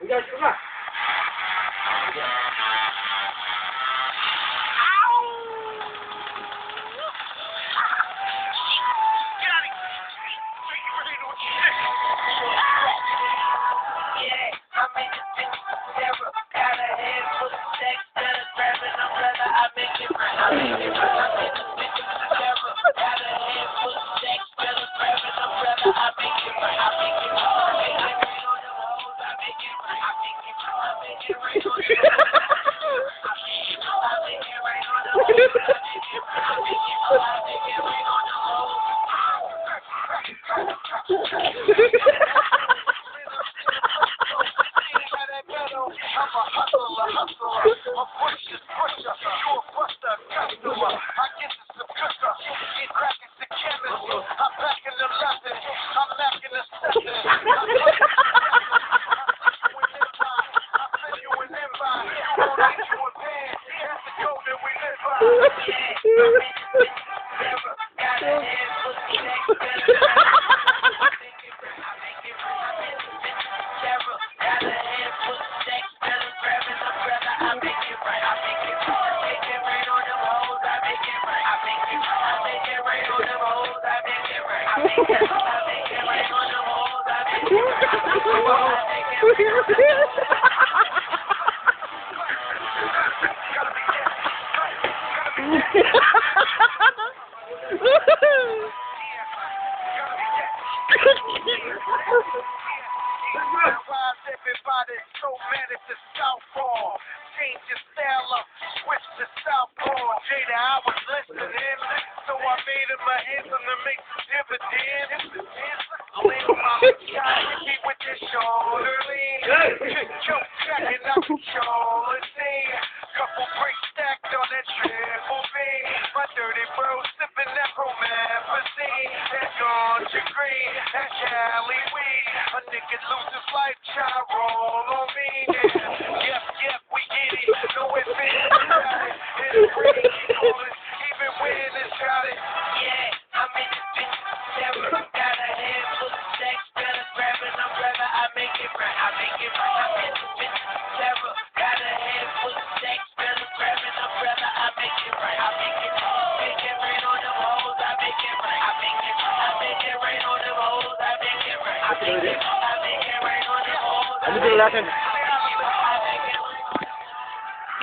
Enggak cuma. Everybody so mad at the Southpaw. Change your style up, switch to Southpaw. Jada, I was listening, so I made him a anthem to make some dividends. Lean on my Ricky with this shoulder lean. Choke jacking out the shoulder scene. Couple bricks stacked on that triple B. My dirty bro sipping that promethazine. That ganja green, that Cali weed. A nigga lose his life, try roll on me. Yep, we get it. No ifs, it's free. Even when it's got it. Yeah, I'm in this bitch. Never got a head full of sex. Better grab an umbrella. I make it right. I'm in this bitch. Never got a head full of sex. Better grab an umbrella. I make it right. Make it rain on them hoes. I make it right. I make it rain on them hoes. I make it right. I make it rain on them hoes. Ano din natin?